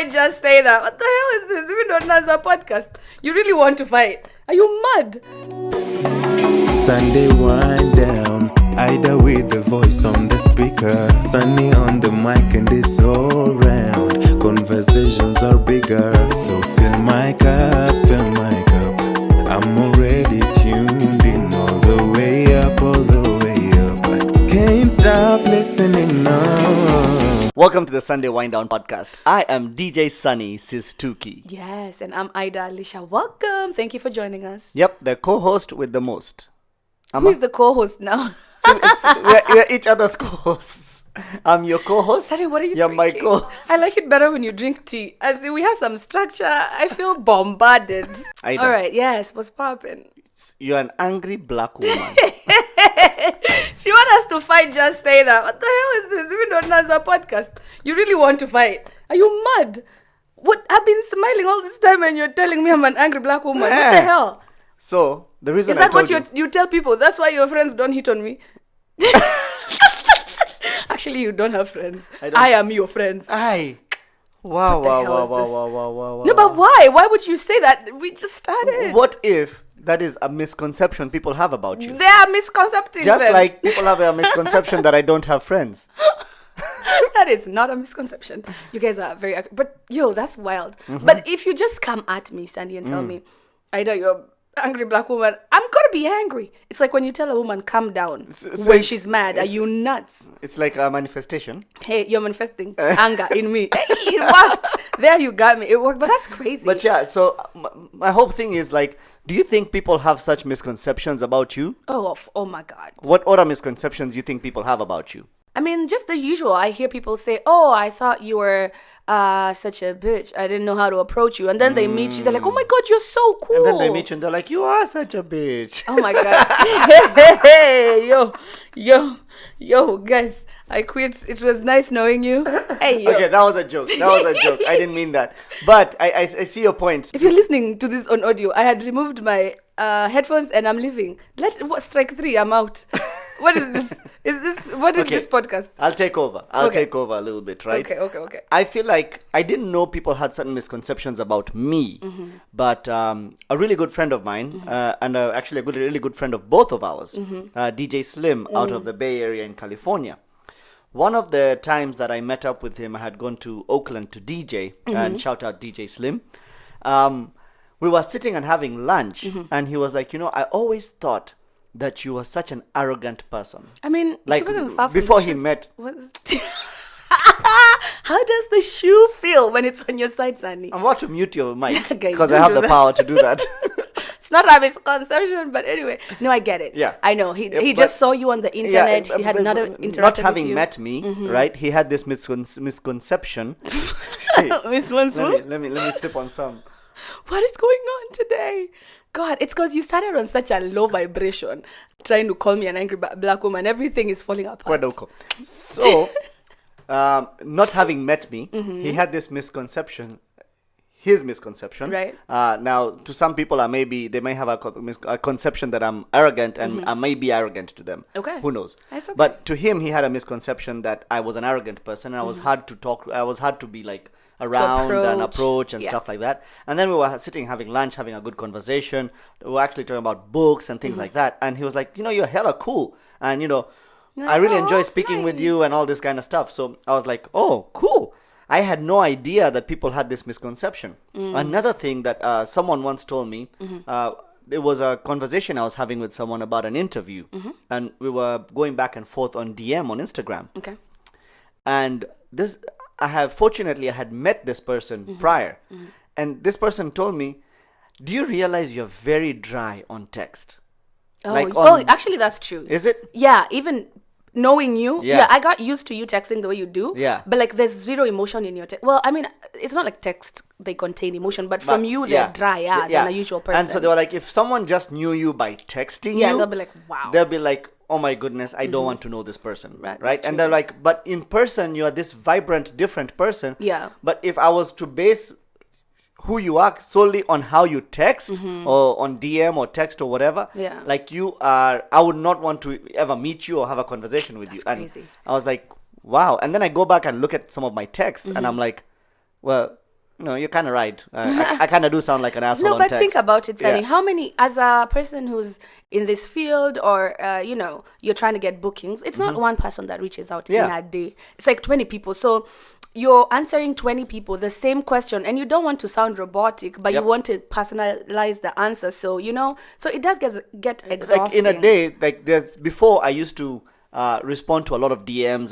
fight, just say that. What the hell is this? Even though it's a podcast. You really want to fight? Are you mad? Sunday wind down, Ida with the voice on the speaker, Sunny on the mic and it's all round. Conversations are bigger, so fill my cup. I'm already tuned in all the way up. Can't stop listening now. Welcome to the Sunday Wind Down podcast. I am DJ Sunny Sistuki. Yes, and I'm Ida Alicia. Welcome. Thank you for joining us. Yep, the co-host with the most. Who is the co-host now? We're each other's co-hosts. I'm your co-host. Sorry, what are you You're drinking? my co-host. I like it better when you drink tea. As in, we have some structure. I feel bombarded. Ida. All right, yes. What's poppin'? You're an angry black woman. If you want us to fight, just say that. What the hell is this? Even though it's a podcast. You really want to fight? Are you mad? What? I've been smiling all this time and you're telling me I'm an angry black woman. What the hell? So, the reason Is that what you you tell people? That's why your friends don't hit on me? Actually, you don't have friends. I am your friends. Aye. Wow. No, but why? Why would you say that? We just started. What if that is a misconception people have about you? They are misconcepting. Just like people have a misconception that I don't have friends. That is not a misconception. You guys are very... But, yo, that's wild. Mm-hmm. But if you just come at me, Sandy, and tell me, Ida, you're angry black woman, I'm gonna be angry. It's like when you tell a woman, calm down when she's mad. Are you nuts? It's like a manifestation. Hey, you're manifesting anger in me. Hey, it worked. There you got me. It worked, but that's crazy. But yeah, so my whole thing is like, do you think people have such misconceptions about you? Oh my God. What other misconceptions you think people have about you? I mean, just the usual. I hear people say, oh, I thought you were such a bitch. I didn't know how to approach you. And then they meet you. They're like, oh, my God, you're so cool. And then they meet you and they're like, you are such a bitch. Oh, my God. Hey, yo, guys, I quit. It was nice knowing you. Hey, yo. Okay, that was a joke. I didn't mean that. But I see your point. If you're listening to this on audio, I had removed my headphones and I'm leaving. Strike 3, I'm out. What is this? What is this podcast? I'll take over. Take over a little bit, right? Okay. I feel like I didn't know people had certain misconceptions about me, but a really good friend of mine, and actually a really good friend of both of ours, DJ Slim out of the Bay Area in California. One of the times that I met up with him, I had gone to Oakland to DJ, and shout out DJ Slim. We were sitting and having lunch, and he was like, I always thought that you were such an arrogant person. I mean, like he wasn't far from before the he shoes. met. How does the shoe feel when it's on your side, Sandy? I'm about to mute your mic Okay, because I have the power to do that. It's not a misconception, but anyway. No, I get it. Yeah. I know. He just saw you on the internet. He had not interacted with you. Not having met me, right? He had this misconception. Hey, Miss Wansu? let me sip on some. What is going on today? God, it's because you started on such a low vibration, trying to call me an angry black woman. Everything is falling apart. So, not having met me, he had this misconception. His misconception. Right. Now, to some people, they may have a conception that I'm arrogant, and I may be arrogant to them. Okay. Who knows? That's okay. But to him, he had a misconception that I was an arrogant person, and I was hard to talk. I was hard to be like around and approach and stuff like that. And then we were sitting having lunch, having a good conversation. We were actually talking about books and things like that. And he was like, you're hella cool. And, I really enjoy speaking with you and all this kind of stuff. So I was like, oh, cool. I had no idea that people had this misconception. Another thing that someone once told me, there was a conversation I was having with someone about an interview. And we were going back and forth on DM on Instagram. Okay. And I had met this person prior. And this person told me, do you realize you're very dry on text? Actually, that's true. Is it? Yeah, even knowing you. Yeah. I got used to you texting the way you do. Yeah. But like there's zero emotion in your text. Well, I mean, it's not like text, they contain emotion, but from you, they're drier than a usual person. And so they were like, if someone just knew you by texting you. Yeah, they'll be like, wow. They'll be like, oh my goodness, I don't want to know this person. Right? And they're like, but in person, you are this vibrant, different person. Yeah. But if I was to base who you are solely on how you text or on DM or text or whatever, like you are, I would not want to ever meet you or have a conversation with you. And crazy. I was like, wow. And then I go back and look at some of my texts and I'm like, well, you're kind of right. I kind of do sound like an asshole No, on but text. think about it, Sunny. Yeah. How many, as a person who's in this field, or you're trying to get bookings, it's not one person that reaches out in a day. It's like 20 people. So you're answering 20 people the same question, and you don't want to sound robotic, but you want to personalize the answer. So so it does get exhausting. Like in a day, like before I used to respond to a lot of DMs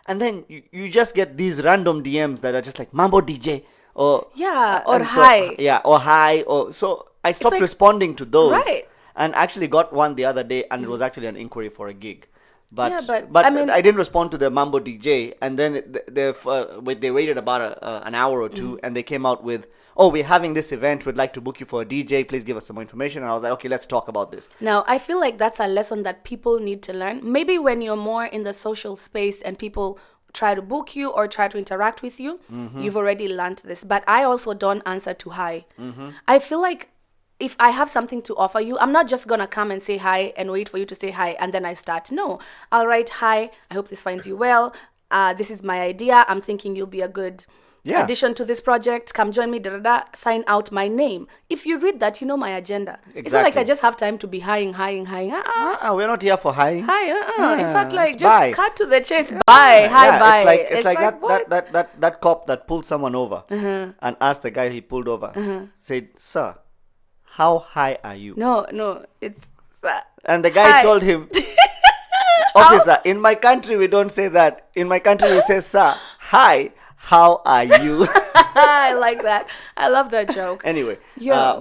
and then you just get these random DMs that are just like Mambo DJ or hi. or hi, or so I stopped like, responding to those. Right. And actually got one the other day, and it was actually an inquiry for a gig. But I mean, I didn't respond to the Mambo DJ, and then they waited about an hour or two, and they came out with, "Oh, we're having this event. We'd like to book you for a DJ. Please give us some more information." And I was like, "Okay, let's talk about this." Now, I feel like that's a lesson that people need to learn. Maybe when you're more in the social space and people try to book you or try to interact with you, you've already learned this. But I also don't answer to hi. I feel like if I have something to offer you, I'm not just going to come and say hi and wait for you to say hi and then I start. No, I'll write, "Hi, I hope this finds you well. This is my idea. I'm thinking you'll be a good addition to this project. Come join me, sign out my name." If you read that, you know my agenda. Exactly. It's not like I just have time to be hiing. We're not here for hi. Hi, in fact, like, just bye. cut to the chase. Bye, hi, bye. It's like what? that cop that pulled someone over and asked the guy he pulled over, said, "Sir, how high are you?" No, it's... And the guy told him, "Officer, in my country we don't say that. In my country we say, 'Sir, hi, how are you?'" I like that. I love that joke. Anyway,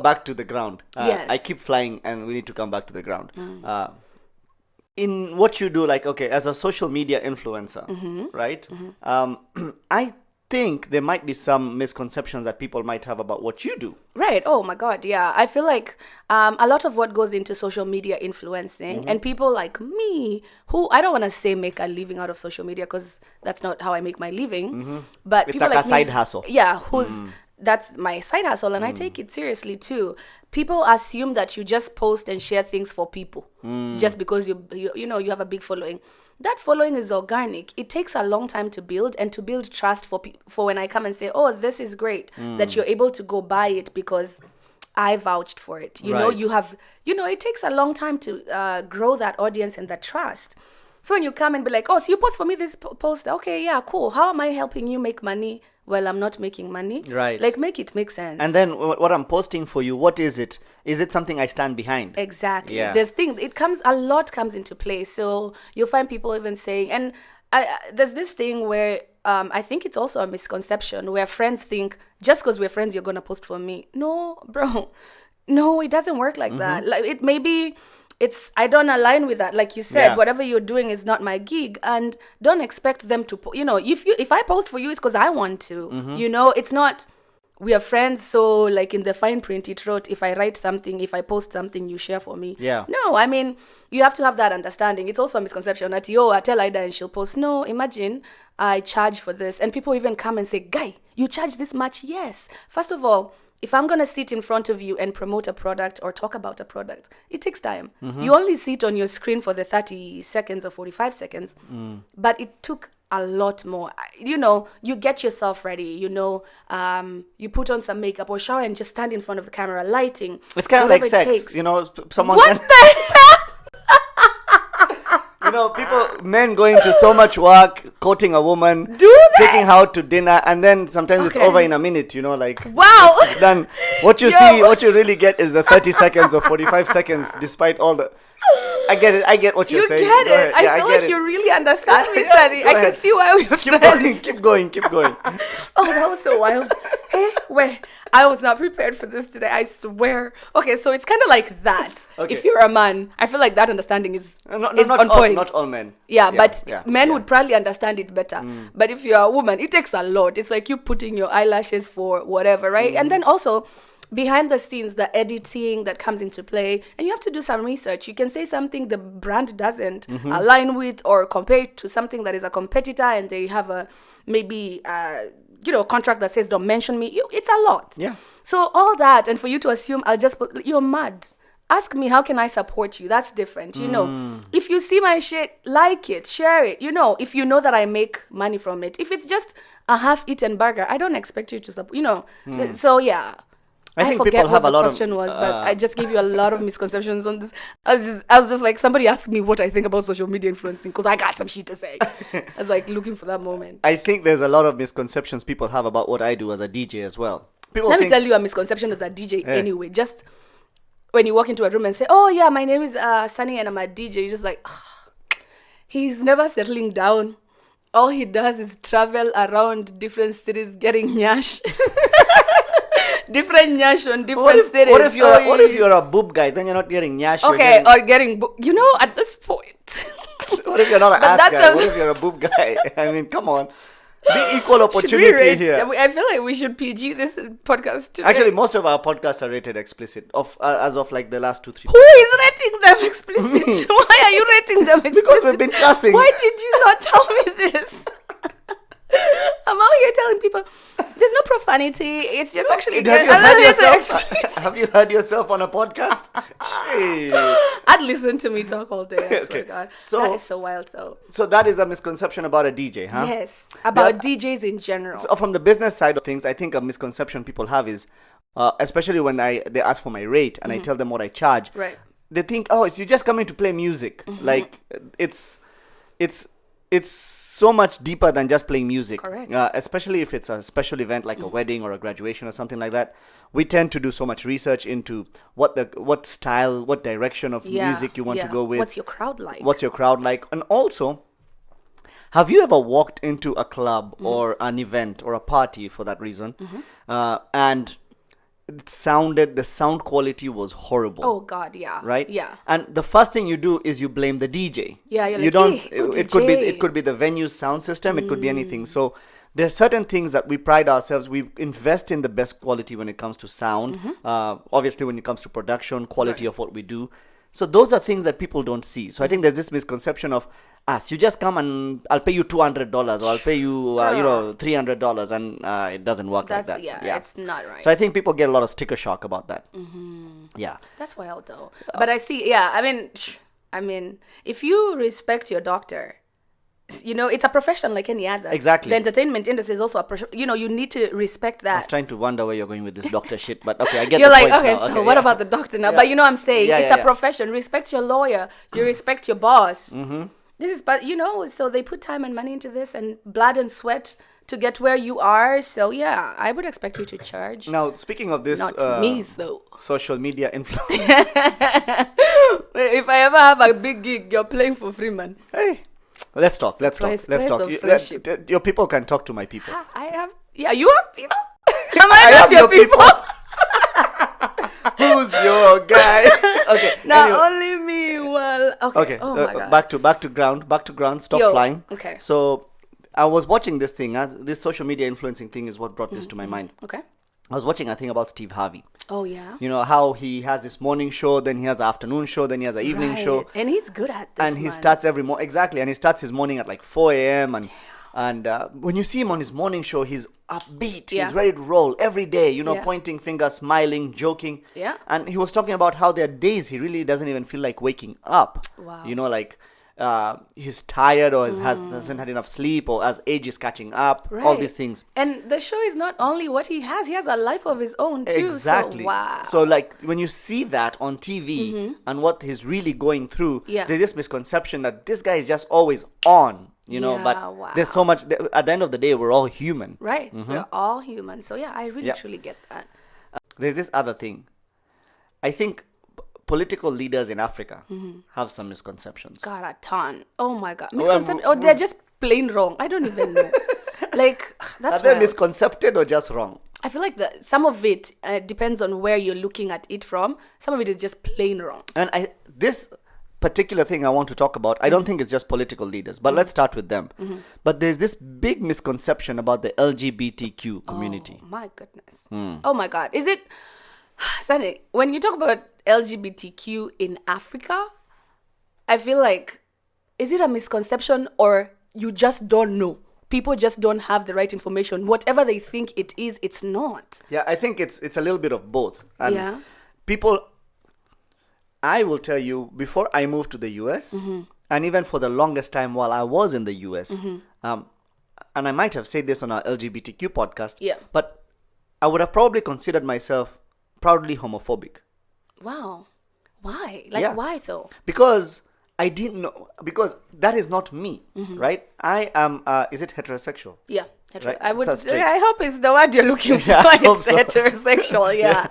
back to the ground. Yes. I keep flying, and we need to come back to the ground. In what you do, like, okay, as a social media influencer, right? I think there might be some misconceptions that people might have about what you do. Right. Oh my God. Yeah. I feel like a lot of what goes into social media influencing, and people like me who, I don't want to say make a living out of social media because that's not how I make my living. But It's people like a me, side hustle. Yeah. That's my side hustle, and I take it seriously too. People assume that you just post and share things for people just because you have a big following. That following is organic. It takes a long time to build, and to build trust for when I come and say, "Oh, this is great," that you're able to go buy it because I vouched for it. It takes a long time to grow that audience and that trust. So when you come and be like, "Oh, so you post for me this post? Okay, yeah, cool. How am I helping you make money?" Well, I'm not making money. Right. Like, make it make sense. And then what I'm posting for you, what is it? Is it something I stand behind? Exactly. Yeah. A lot comes into play. So you'll find people even saying, and there's this thing where I think it's also a misconception where friends think just because we're friends, you're going to post for me. No, bro. No, it doesn't work like that. Like, it maybe... I don't align with that. Like you said, whatever you're doing is not my gig, and don't expect them to, if I post for you, it's because I want to, it's not, we are friends. So like in the fine print, it wrote, if I write something, if I post something, you share for me. Yeah. No, I mean, you have to have that understanding. It's also a misconception that, I tell Ida and she'll post. No, imagine I charge for this. And people even come and say, "Guy, you charge this much?" Yes. First of all, if I'm going to sit in front of you and promote a product or talk about a product, it takes time. You only sit on your screen for the 30 seconds or 45 seconds, but it took a lot more. You get yourself ready, you put on some makeup or shower and just stand in front of the camera, lighting. It's kind of like sex, someone... What the hell? Men going to so much work, courting a woman, taking her out to dinner, and then sometimes it's over in a minute, Wow. It's done. What you see, what you really get is the 30 seconds or 45 seconds, despite all the... I get it. I get what you're saying. You get it. I feel like you really understand me, Sunny. I can see why we're friends. Keep going. Oh, that was so wild. Hey, wait. I was not prepared for this today, I swear. Okay, so it's kind of like that. Okay. If you're a man, I feel like that understanding is not on all, point. Not all men. Yeah, but men would probably understand it better. But if you're a woman, it takes a lot. It's like you putting your eyelashes for whatever, right? And then also, behind the scenes, the editing that comes into play, and you have to do some research. You can say something the brand doesn't align with, or compare it to something that is a competitor, and they have a contract that says don't mention me. It's a lot. Yeah. So all that, and for you to assume I'll just put, you're mad. ask me, how can I support you? That's different. You know, if you see my shit, like it, share it. You know, if you know that I make money from it. If it's just a half-eaten burger, I don't expect you to support. You know, so yeah. I think forget people have what a the lot question of. was, but I just gave you a lot of misconceptions on this. I was just like, somebody asked me what I think about social media influencing because I got some shit to say. I was like looking for that moment. I think there's a lot of misconceptions people have about what I do as a DJ as well. Let me tell you a misconception as a DJ anyway. Just when you walk into a room and say, "Oh yeah, my name is Sunny and I'm a DJ," you're just like, he's never settling down. All he does is travel around different cities getting nyash. Different nyash on different cities. What if you're a boob guy? Then you're not getting nyash. Okay, or getting you know, at this point. What if you're not an ass guy? What if you're a boob guy? I mean, come on. Be equal opportunity here. I feel like we should PG this podcast today. Actually, most of our podcasts are rated explicit as of like the last 2-3. Who is rating them explicit? Why are you rating them explicit? Because we've been cussing. Why did you not tell me this? I'm out here telling people there's no profanity. It's just actually good. Have you heard yourself on a podcast? I'd listen to me talk all day. I swear to God. So, that is so wild, though. So that is a misconception about a DJ, huh? Yes, about DJs in general. So from the business side of things, I think a misconception people have is, especially when they ask for my rate and I tell them what I charge. Right. They think, oh, you're just coming to play music. Like it's so much deeper than just playing music. Correct. Especially if it's a special event like a wedding or a graduation or something like that. We tend to do so much research into what style, what direction of music you want to go with. What's your crowd like? And also, have you ever walked into a club or an event or a party for that reason, and the sound quality was horrible? Oh God, yeah. Right? Yeah. And the first thing you do is you blame the DJ. Yeah, you're you like, don't. hey, It could be the venue's sound system. It could be anything. So there's certain things that we pride ourselves. We invest in the best quality when it comes to sound. Obviously, when it comes to production, quality of what we do. So those are things that people don't see. So I think there's this misconception of us. You just come and I'll pay you $200 or I'll pay you $300, and it doesn't work like that. Yeah, it's not right. So I think people get a lot of sticker shock about that. Yeah. That's wild though. But I see. Yeah, I mean, if you respect your doctor, you know, it's a profession like any other. Exactly. The entertainment industry is also a profession. You know, you need to respect that. I was trying to wonder where you're going with this doctor shit, but okay, I get You're the like, point okay, now. so what about the doctor now? But you know what I'm saying? It's a profession. Respect your lawyer. You respect your boss. This is, but you know, so they put time and money into this and blood and sweat to get where you are. So yeah, I would expect you to charge. Now, speaking of this, not me though. Social media influence. If I ever have a big gig, you're playing for free, man. Hey, let's talk. Price of Your people can talk to my people. I have. Yeah, you have people. Am I not your people? Who's your guy? Okay. Not anyway. only me. Well, okay. Oh my God. Back to ground. Stop flying. Okay. So, I was watching this thing. This social media influencing thing is what brought this to my mind. Okay. I was watching a thing about Steve Harvey. Oh yeah. You know how he has this morning show, then he has an afternoon show, then he has an evening show, and he's good at this. and he starts every morning and he starts his morning at like 4 a.m. and when you see him on his morning show, he's upbeat. Yeah. He's ready to roll every day. You know, pointing fingers, smiling, joking. Yeah. And he was talking about how there are days he really doesn't even feel like waking up. Wow. You know, like he's tired or hasn't had enough sleep, or as age is catching up. Right. All these things. And the show is not only what he has a life of his own too. Exactly. So, wow. So like when you see that on TV and what he's really going through, there's this misconception that this guy is just always on, you know, but there's so much, at the end of the day, we're all human. Right. We're all human. So yeah, I really truly get that. There's this other thing. I think political leaders in Africa have some misconceptions. God, a ton. Oh my God. Misconceptions. Or they're just plain wrong. I don't even know. Like, that's Are they misconcepted or just wrong? I feel like some of it depends on where you're looking at it from. Some of it is just plain wrong. And this particular thing I want to talk about, I don't think it's just political leaders, but let's start with them. But there's this big misconception about the LGBTQ community. Oh my goodness. Oh my God. Is it, Sunny, when you talk about LGBTQ in Africa, I feel like, is it a misconception or you just don't know? People just don't have the right information. Whatever they think it is, it's not. Yeah, I think it's a little bit of both. And yeah. people, I will tell you, before I moved to the US, and even for the longest time while I was in the US, and I might have said this on our LGBTQ podcast, but I would have probably considered myself proudly homophobic. Wow. Why? Like, why though? Because I didn't know, because that is not me, right? I am, is it heterosexual? Yeah. Right? I hope it's the word you're looking for. It's heterosexual, yeah.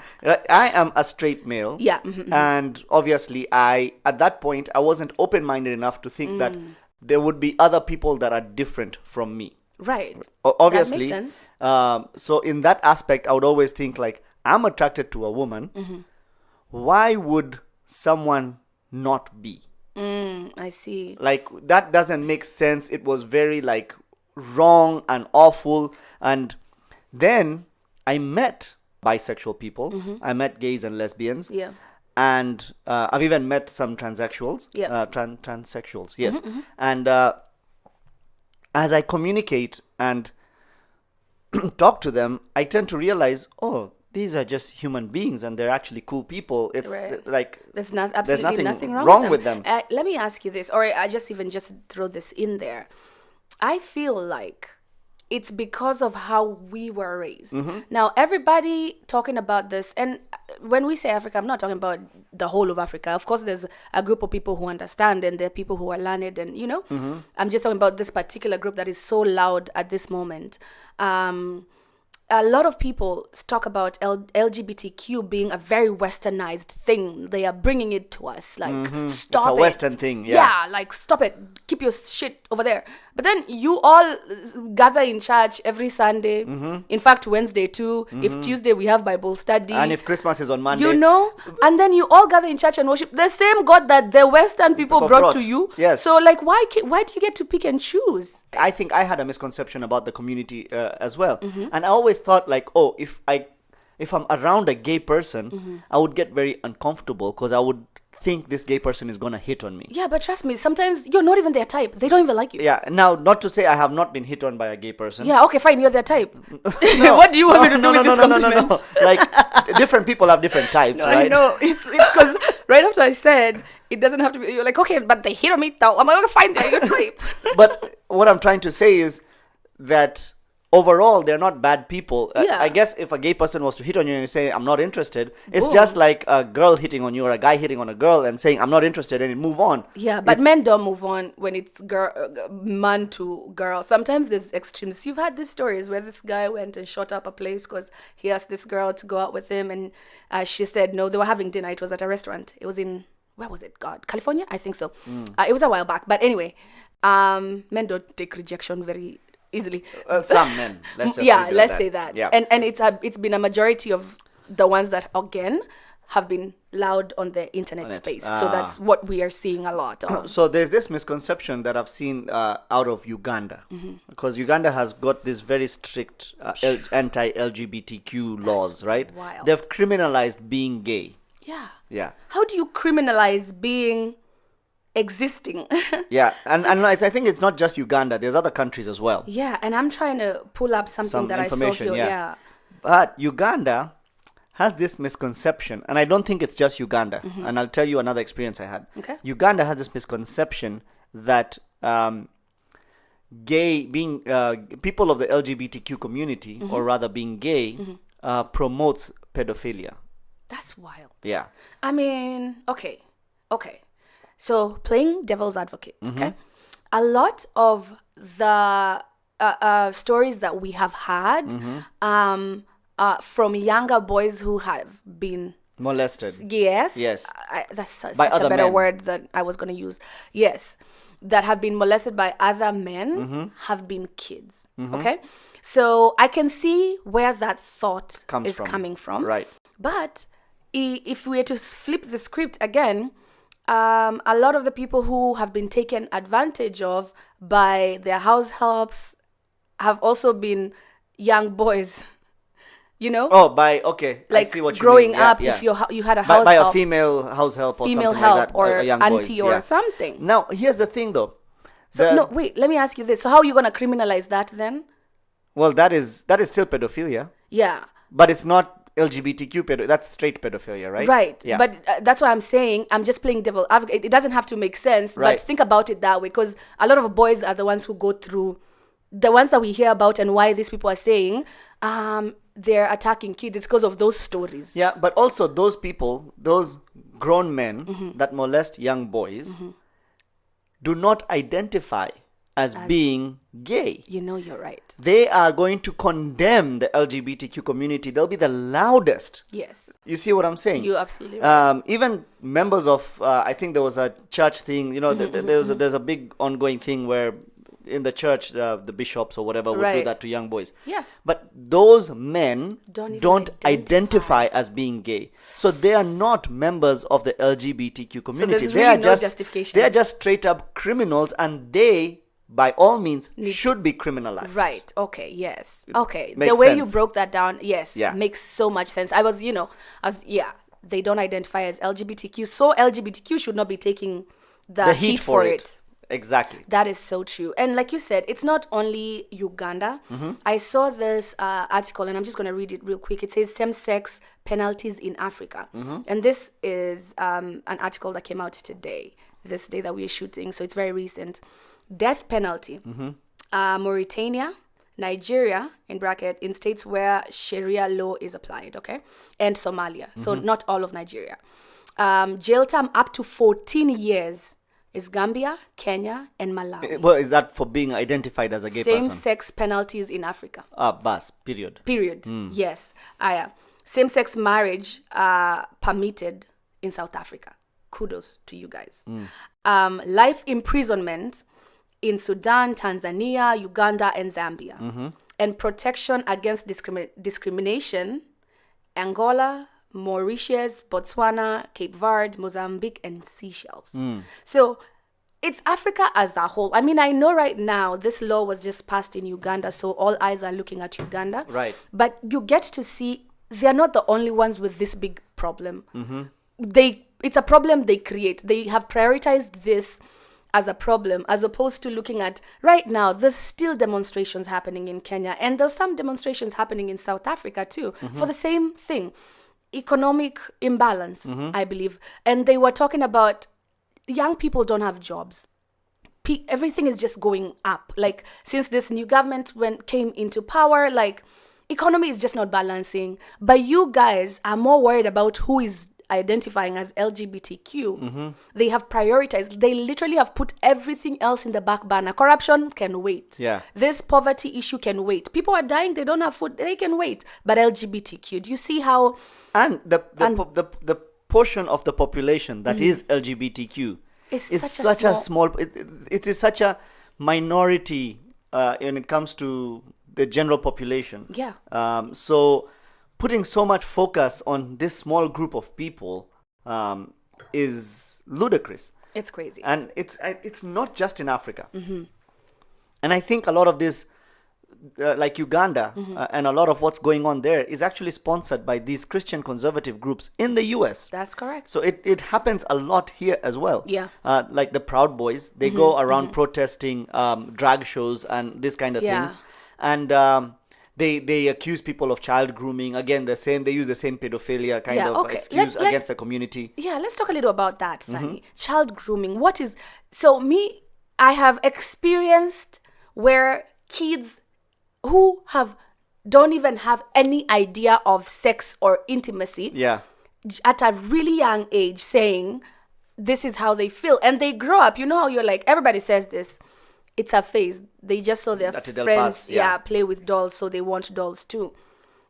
I am a straight male. Yeah. And obviously, at that point, I wasn't open-minded enough to think that there would be other people that are different from me. Right. Obviously. That makes sense. So in that aspect, I would always think like, I'm attracted to a woman. Why would someone not be? I see. Like, that doesn't make sense. It was very like wrong and awful. And then I met bisexual people. I met gays and lesbians. Yeah. And I've even met some transsexuals. Yeah. Transsexuals, yes. And as I communicate and talk to them, I tend to realize, oh, these are just human beings and they're actually cool people. It's like there's absolutely nothing wrong with them. Let me ask you this, or I just throw this in there. I feel like it's because of how we were raised. Now, everybody talking about this, and when we say Africa, I'm not talking about the whole of Africa. Of course, there's a group of people who understand, and there are people who are learned, and I'm just talking about this particular group that is so loud at this moment. A lot of people talk about LGBTQ being a very westernized thing. They are bringing it to us, like, stop it. It's a Western thing, Yeah, like, stop it. Keep your shit over there. But then you all gather in church every Sunday. In fact, Wednesday too. If Tuesday we have Bible study. And if Christmas is on Monday. And then you all gather in church and worship the same God that the Western people brought to you. Yes. So, like, why do you get to pick and choose? I think I had a misconception about the community as well. And I always thought like, oh, if I'm around a gay person, I would get very uncomfortable because I would think this gay person is gonna hit on me. Yeah, but trust me, sometimes you're not even their type. They don't even like you. Yeah. Now, not to say I have not been hit on by a gay person. Yeah. Okay. Fine. You're their type. What do you want me to do with this compliment? No. Like, different people have different types, right? I know. It's because right after I said it doesn't have to be. You're like, okay, but they hit on me though. I'm gonna find your type. But what I'm trying to say is that overall, they're not bad people. I guess if a gay person was to hit on you and you say, I'm not interested, it's just like a girl hitting on you or a guy hitting on a girl and saying, I'm not interested, and move on. Yeah, but men don't move on when it's man to girl. Sometimes there's extremes. You've had these stories where this guy went and shot up a place because he asked this girl to go out with him, and she said no. They were having dinner. It was at a restaurant. It was in, where was it? God, California? I think so. It was a while back. But anyway, men don't take rejection very easily. Some men. Let's say that. Yeah. And it's been a majority of the ones that, again, have been loud on the internet space. So that's what we are seeing a lot of. So there's this misconception that I've seen out of Uganda, because Uganda has got these very strict anti-LGBTQ laws, right? Wild. They've criminalized being gay. Yeah. How do you criminalize being existing? Yeah, and I think it's not just Uganda. There's other countries as well. Yeah, and I'm trying to pull up something that I saw here. Yeah. But Uganda has this misconception, and I don't think it's just Uganda. And I'll tell you another experience I had. Okay. Uganda has this misconception that people of the LGBTQ community, or rather being gay, promotes pedophilia. That's wild. Yeah. I mean, okay. So, playing devil's advocate, okay? A lot of the stories that we have had from younger boys who have been molested. Yes. That's such a better word that I was going to use. Yes. That have been molested by other men have been kids. Okay? So, I can see where that thought is coming from. Right. But if we were to flip the script again, a lot of the people who have been taken advantage of by their house helps have also been young boys, like, I see what you growing mean. Up, if you had a house by help, a female house help or female something help like that, or a young auntie boys, or something. Now, here's the thing, though. So wait, let me ask you this: so how are you gonna criminalize that then? Well, that is still pedophilia. Yeah. But it's not LGBTQ that's straight pedophilia, right? Right. Yeah. But that's why I'm saying I'm just playing devil advocate. It doesn't have to make sense, Right. but think about it that way, because a lot of boys are the ones who go through, the ones that we hear about, and why these people are saying they're attacking kids. It's because of those stories. Yeah, but also those people, those grown men that molest young boys, do not identify as being gay. You know, you're right. They are going to condemn the LGBTQ community. They'll be the loudest. Yes. You see what I'm saying? You're absolutely right. Even members of, I think there was a church thing, there's a big ongoing thing where in the church, the bishops or whatever would do Right. that to young boys. Yeah. But those men Don't even don't identify. identify as being gay. So they are not members of the LGBTQ community. there's They really are no just justification. They are just straight up criminals, and they, by all means, should be criminalized. Right. Okay. Yes. Okay. makes The way you sense. broke that down, yes, Yeah. makes so much sense. They don't identify as LGBTQ, so LGBTQ should not be taking the heat for it. Exactly. That is so true. And like you said, it's not only Uganda. I saw this article, and I'm just going to read it real quick. It says same-sex penalties in Africa. And this is an article that came out today, this day that we're shooting. So it's very recent. Death penalty. Mauritania, Nigeria, in bracket, in states where Sharia law is applied, okay? And Somalia. So not all of Nigeria. Jail term up to 14 years is Gambia, Kenya, and Malawi. Well, is that for being identified as a gay person? Same-sex penalties in Africa. Period. Period. Yes. Same-sex marriage permitted in South Africa. Kudos to you guys. Life imprisonment in Sudan, Tanzania, Uganda, and Zambia. And protection against discrimination, Angola, Mauritius, Botswana, Cape Verde, Mozambique, and Seychelles. So it's Africa as a whole. I mean, I know right now this law was just passed in Uganda, so all eyes are looking at Uganda. Right. But you get to see they're not the only ones with this big problem. It's a problem they create. They have prioritized this as a problem, as opposed to looking at right now, there's still demonstrations happening in Kenya, and there's some demonstrations happening in South Africa too, for the same thing. Economic imbalance, I believe. And they were talking about young people don't have jobs. Everything is just going up. Like, since this new government came into power, like, economy is just not balancing. But you guys are more worried about who is identifying as LGBTQ. They have prioritized. They literally have put everything else in the back burner. Corruption can wait. Yeah. This poverty issue can wait. People are dying. They don't have food. They can wait. But LGBTQ, do you see how? And the portion of the population that is LGBTQ is such a small. It is such a minority when it comes to the general population. Yeah. So putting so much focus on this small group of people is ludicrous. It's crazy. And it's not just in Africa. And I think a lot of this, like Uganda, and a lot of what's going on there is actually sponsored by these Christian conservative groups in the US. That's correct. So it happens a lot here as well. Yeah. Like the Proud Boys, they go around protesting drag shows and this kind of things. And they accuse people of child grooming. Again, they use the same pedophilia kind of excuse against the community. Yeah, let's talk a little about that, Sunny. Child grooming. I have experienced where kids who don't even have any idea of sex or intimacy at a really young age saying this is how they feel, and they grow up. You know how you're like, everybody says this, it's a phase. They just saw their friends play with dolls, so they want dolls too.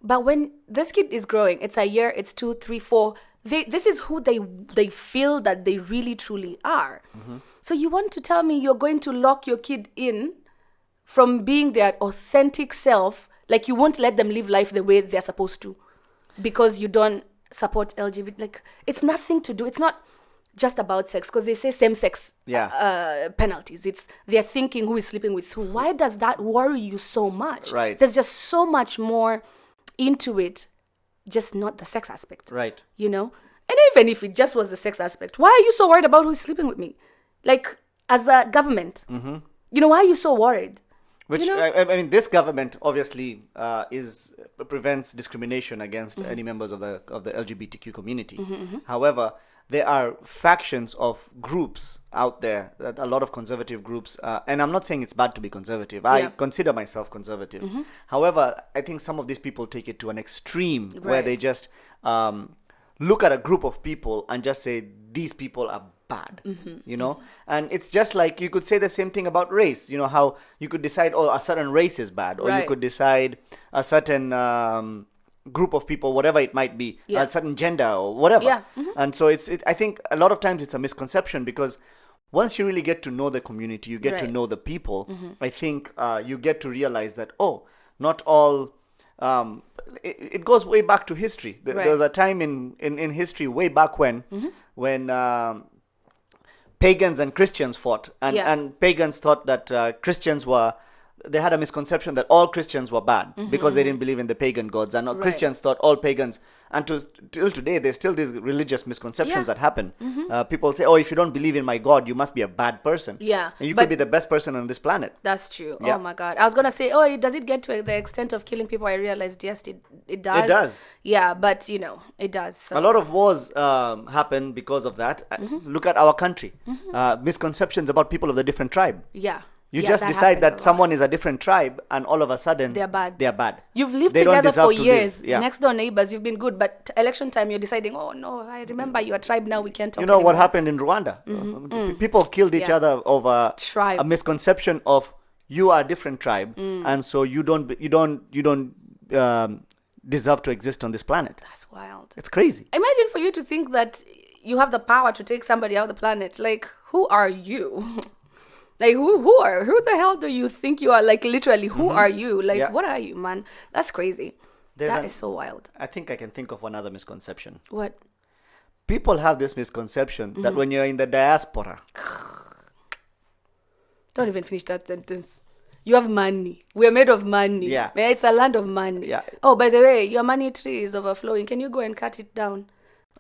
But when this kid is growing, it's a year, it's 2, 3, 4, this is who they feel that they really truly are. So you want to tell me you're going to lock your kid in from being their authentic self, like you won't let them live life the way they're supposed to because you don't support LGBT? Like, it's nothing to do. It's not just about sex, because they say same-sex penalties. They're thinking who is sleeping with who. Why does that worry you so much? Right. There's just so much more into it, just not the sex aspect. Right. You know? And even if it just was the sex aspect, why are you so worried about who's sleeping with me? Like, as a government, why are you so worried? Which, you know? I mean, this government obviously is prevents discrimination against any members of the LGBTQ community. However, there are factions of groups out there, that a lot of conservative groups, and I'm not saying it's bad to be conservative. I consider myself conservative. However, I think some of these people take it to an extreme where they just look at a group of people and just say these people are bad, you know. And it's just like you could say the same thing about race. You know how you could decide, oh, a certain race is bad, or you could decide a certain group of people, whatever it might be, a certain gender or whatever. And so I think a lot of times it's a misconception, because once you really get to know the community, you get to know the people, I think you get to realize that, oh, not all, it goes way back to history. There was a time in history way back when pagans and Christians fought, and pagans thought that Christians were, they had a misconception that all Christians were bad because they didn't believe in the pagan gods, and Christians thought all pagans, and till today there's still these religious misconceptions that happen. People say, oh, if you don't believe in my God, you must be a bad person. And you could be the best person on this planet. That's true. Oh my God, I was gonna say, oh, does it get to the extent of killing people? I realized yes, it does. It does. Yeah, but you know, it does. So. A lot of wars happen because of that. Look at our country. Misconceptions about people of the different tribe. You just decide that someone is a different tribe, and all of a sudden they're bad. You've lived together for years, next door neighbors. You've been good, but election time you're deciding, oh no, I remember your tribe now. We can't talk. You know anymore. What happened in Rwanda? People killed each other over tribe. A misconception of you are a different tribe, and so you don't deserve to exist on this planet. That's wild. It's crazy. Imagine for you to think that you have the power to take somebody off the planet. Like, who are you? Like, who the hell do you think you are? Like, literally, who are you? Like, what are you, man? That's crazy. That is so wild. I think I can think of another misconception. What? People have this misconception that when you're in the diaspora... Don't even finish that sentence. You have money. We're made of money. Yeah. It's a land of money. Oh, by the way, your money tree is overflowing. Can you go and cut it down?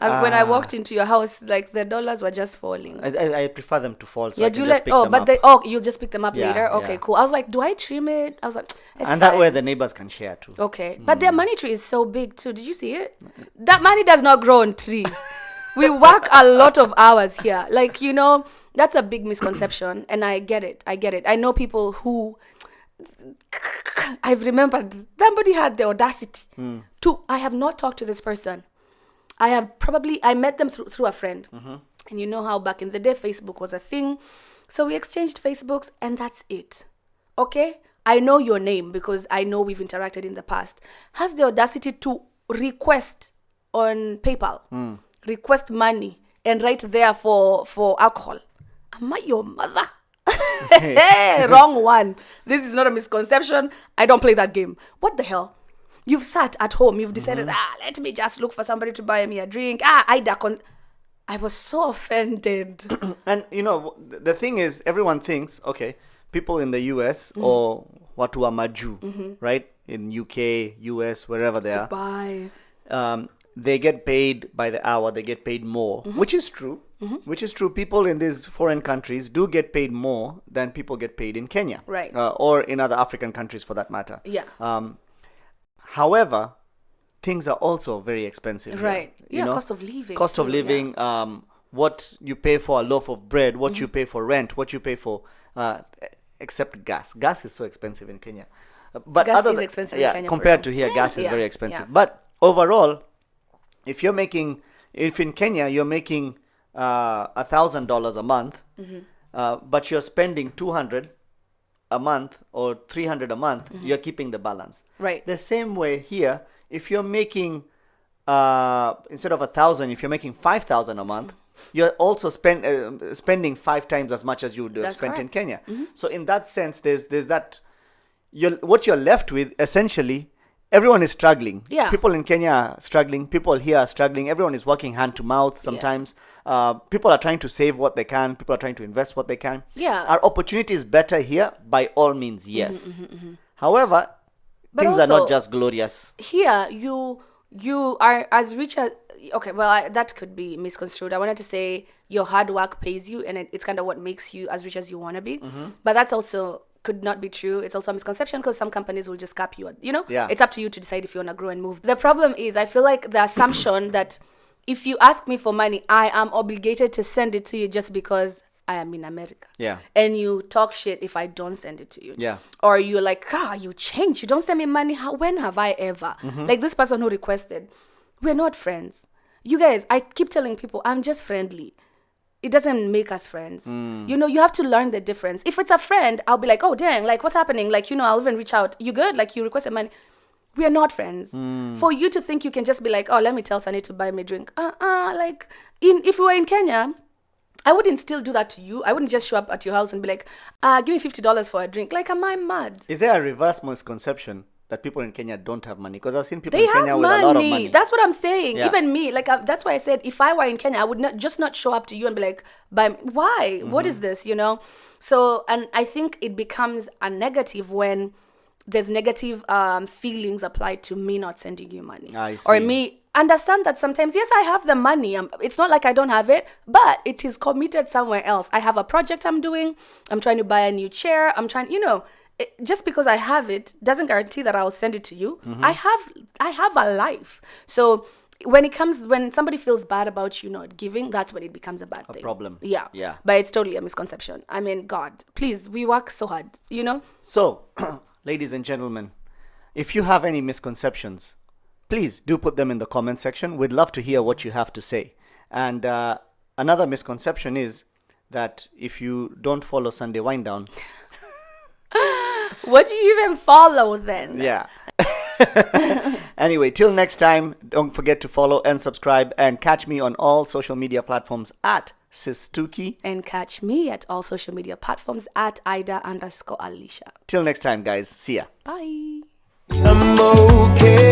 When I walked into your house, like, the dollars were just falling. I prefer them to fall, so I can just pick them up. You'll just pick them up later? Okay, cool. I was like, do I trim it? I was like, it's and that way the neighbors can share too. Okay. But their money tree is so big too. Did you see it? That money does not grow on trees. We work a lot of hours here. Like, you know, that's a big misconception. And I get it. I know people who... I've remembered somebody had the audacity to... I have not talked to this person. I met them through a friend. And you know how back in the day, Facebook was a thing. So we exchanged Facebooks and that's it. Okay? I know your name because I know we've interacted in the past. Has the audacity to request on PayPal, request money, and write there for alcohol. Am I your mother? Hey, wrong one. This is not a misconception. I don't play that game. What the hell? You've sat at home. You've decided, let me just look for somebody to buy me a drink. I was so offended. And, you know, the thing is, everyone thinks, okay, people in the US or watu wa maju, right? In UK, US, wherever they are. Dubai. They get paid by the hour. They get paid more, which is true. Which is true. People in these foreign countries do get paid more than people get paid in Kenya. Right. Or in other African countries for that matter. Yeah. However, things are also very expensive. Right. Here, you know? Cost of living. Cost of living, what you pay for a loaf of bread, what you pay for rent, what you pay for, except gas. Gas is so expensive in Kenya. But gas is expensive in Kenya. Compared to here, gas is very expensive. Yeah. But overall, if in Kenya you're making $1,000 a month, but you're spending $200 a month or $300 a month, you're keeping the balance. Right. The same way here, if you're making instead of 1,000, if you're making 5,000 a month, you're also spending 5 times as much as you would have spent in Kenya. So in that sense, there's that. What you're left with essentially. Everyone is struggling. Yeah. People in Kenya are struggling. People here are struggling. Everyone is working hand to mouth sometimes. People are trying to save what they can. People are trying to invest what they can. Yeah. Are opportunities better here? By all means, yes. However, things are not just glorious. Here, you are as rich as... Okay, well, that could be misconstrued. I wanted to say your hard work pays you, and it's kind of what makes you as rich as you want to be. But that's also could not be true. It's also a misconception because some companies will just cap you. Yeah. It's up to you to decide if you want to grow and move. The problem is, I feel like the assumption that if you ask me for money, I am obligated to send it to you just because I am in America. Yeah. And you talk shit if I don't send it to you. Yeah. Or you're like, you changed. You don't send me money. When have I ever? Like this person who requested, we're not friends. You guys, I keep telling people, I'm just friendly. It doesn't make us friends. You have to learn the difference. If it's a friend, I'll be like, oh, dang, like, what's happening? Like, I'll even reach out. You good? Like, you requested money. We are not friends. For you to think you can just be like, oh, let me tell Sunny to buy me a drink. Like, if we were in Kenya, I wouldn't still do that to you. I wouldn't just show up at your house and be like, give me $50 for a drink. Like, am I mad? Is there a reverse misconception that people in Kenya don't have money? Because I've seen people in Kenya with a lot of money. That's what I'm saying. Yeah. Even me, like that's why I said if I were in Kenya, I would not show up to you and be like, why? What is this? So, and I think it becomes a negative when there's negative feelings applied to me not sending you money. I see. Or me understand that sometimes, yes, I have the money. It's not like I don't have it, but it is committed somewhere else. I have a project I'm doing. I'm trying to buy a new chair. I'm trying, just because I have it doesn't guarantee that I'll send it to you. I have a life. So when somebody feels bad about you not giving, that's when it becomes a bad thing. Problem. Yeah. Yeah. But it's totally a misconception. I mean, God, please, we work so hard, So, ladies and gentlemen, if you have any misconceptions, please do put them in the comment section. We'd love to hear what you have to say. And another misconception is that if you don't follow Sunday Wind Down, what do you even follow then? Yeah. Anyway, till next time, don't forget to follow and subscribe and catch me on all social media platforms at Sistuki. And catch me at all social media platforms at Ida_Alicia. Till next time, guys. See ya. Bye. I'm okay.